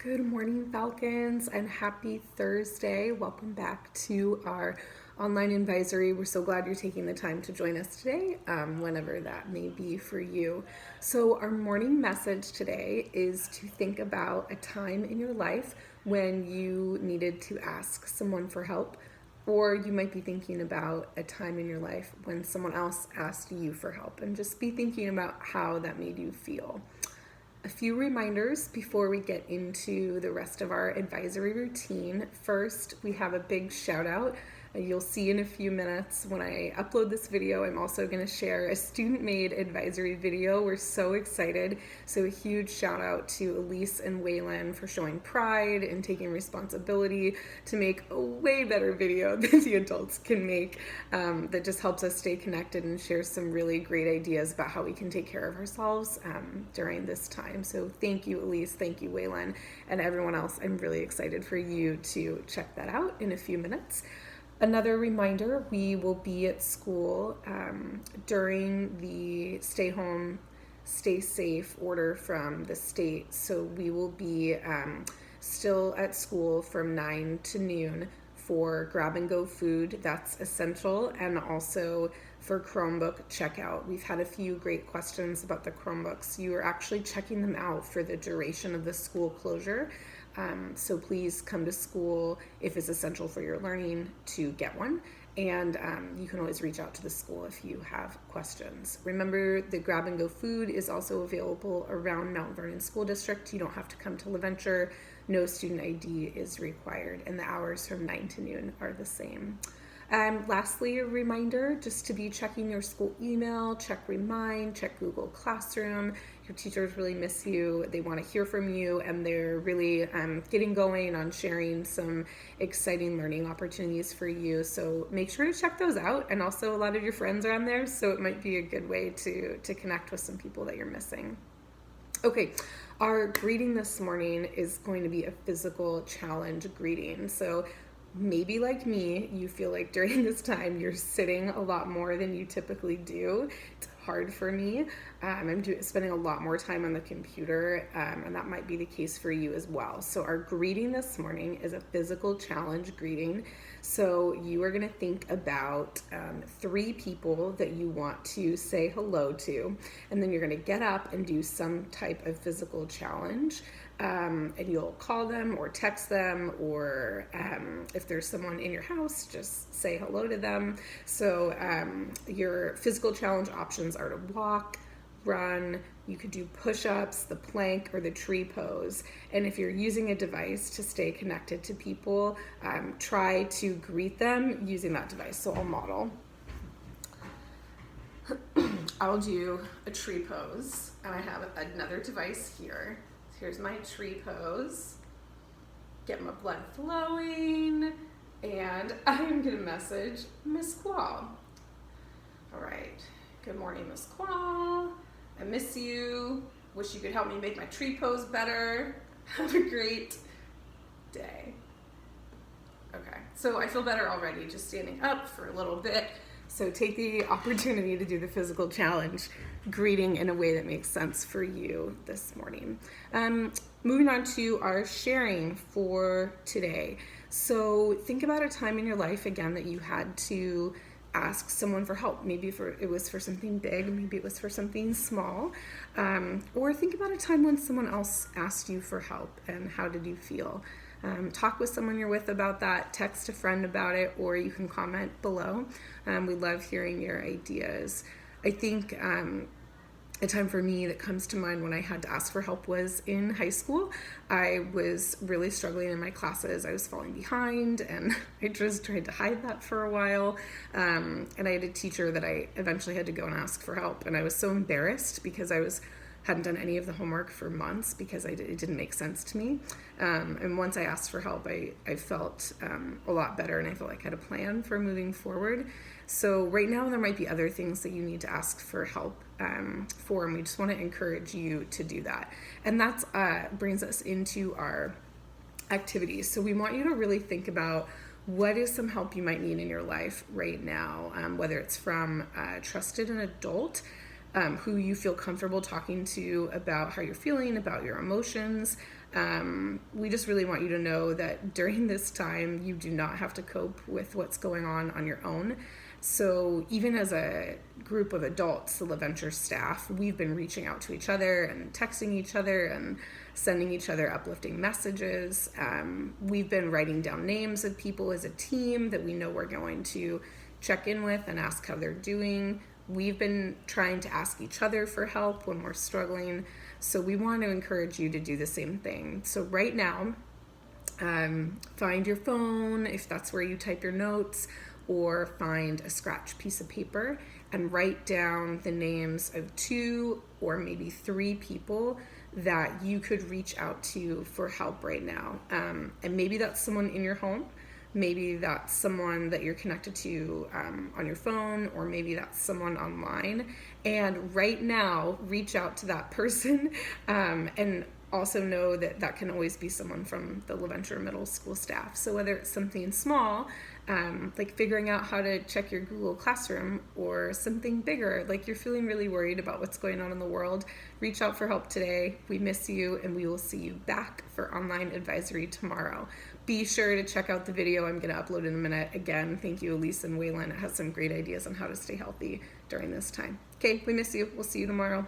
Good morning, Falcons, and happy Thursday. Welcome back to our online advisory. We're so glad you're taking the time to join us today, whenever that may be for you. So, our morning message today is to think about a time in your life when you needed to ask someone for help, or you might be thinking about a time in your life when someone else asked you for help, and just be thinking about how that made you feel. A few reminders before we get into the rest of our advisory routine. First, we have a big shout out. You'll see in a few minutes when I upload this video, I'm also going to share a student-made advisory video. We're so excited. So a huge shout out to Elise and Waylon for showing pride and taking responsibility to make a way better video than the adults can make, that just helps us stay connected and share some really great ideas about how we can take care of ourselves during this time. So thank you, Elise. Thank you, Waylon, and everyone else. I'm really excited for you to check that out in a few minutes. Another reminder, we will be at school during the stay home, stay safe order from the state. So we will be still at school from 9 to noon for grab and go food. That's essential. And also for Chromebook checkout. We've had a few great questions about the Chromebooks. You are actually checking them out for the duration of the school closure. So please come to school if it's essential for your learning to get one. And you can always reach out to the school if you have questions. Remember, the grab and go food is also available around Mount Vernon School District. You don't have to come to LaVenture. No student ID is required, and the hours from 9 to noon are the same. Lastly, a reminder just to be checking your school email, check Remind, check Google Classroom. Your teachers really miss you. They want to hear from you, and they're really getting going on sharing some exciting learning opportunities for you. So make sure to check those out. And also, a lot of your friends are on there, so it might be a good way to connect with some people that you're missing. Okay, our greeting this morning is going to be a physical challenge greeting. So maybe like me, you feel like during this time you're sitting a lot more than you typically do. It's hard for me. I'm spending a lot more time on the computer, and that might be the case for you as well. So our greeting this morning is a physical challenge greeting. So you are going to think about 3 people that you want to say hello to, and then you're going to get up and do some type of physical challenge. And you'll call them or text them, or if there's someone in your house, just say hello to them. So your physical challenge options are to walk, run, you could do push-ups, the plank, or the tree pose. And if you're using a device to stay connected to people, try to greet them using that device. So I'll model. I'll do a tree pose, and I have another device here. Here's my tree pose. Get my blood flowing, and I'm gonna message Miss Qual. All right, good morning, Miss Qual. I miss you. Wish you could help me make my tree pose better. Have a great day. Okay, so I feel better already just standing up for a little bit. So take the opportunity to do the physical challenge greeting in a way that makes sense for you this morning. Moving on to our sharing for today. So think about a time in your life, again, that you had to ask someone for help. Maybe it was for something big, maybe it was for something small. Or think about a time when someone else asked you for help, and how did you feel? Talk with someone you're with about that, text a friend about it, or you can comment below. We love hearing your ideas. I think a time for me that comes to mind when I had to ask for help was in high school. I was really struggling in my classes. I was falling behind, and I just tried to hide that for a while. And I had a teacher that I eventually had to go and ask for help, and I was so embarrassed because I hadn't done any of the homework for months because it didn't make sense to me. And once I asked for help, I felt a lot better, and I felt like I had a plan for moving forward. So right now there might be other things that you need to ask for help for, and we just want to encourage you to do that. And that brings us into our activities. So we want you to really think about what is some help you might need in your life right now, whether it's from trusted an adult, who you feel comfortable talking to about how you're feeling, about your emotions. We just really want you to know that during this time, you do not have to cope with what's going on your own. So even as a group of adults, the LaVenture staff, we've been reaching out to each other and texting each other and sending each other uplifting messages. We've been writing down names of people as a team that we know we're going to check in with and ask how they're doing. We've been trying to ask each other for help when we're struggling. So we want to encourage you to do the same thing. So right now, find your phone if that's where you type your notes, or find a scratch piece of paper and write down the names of 2 or maybe 3 people that you could reach out to for help right now. And maybe that's someone in your home. Maybe that's someone that you're connected to on your phone, or maybe that's someone online. And right now, reach out to that person, and also know that that can always be someone from the LaVenture Middle School staff. So whether it's something small, like figuring out how to check your Google Classroom, or something bigger, like you're feeling really worried about what's going on in the world, reach out for help today. We miss you, and we will see you back for online advisory tomorrow. Be sure to check out the video I'm going to upload in a minute. Again, thank you, Elise and Waylon. It has some great ideas on how to stay healthy during this time. Okay, we miss you. We'll see you tomorrow.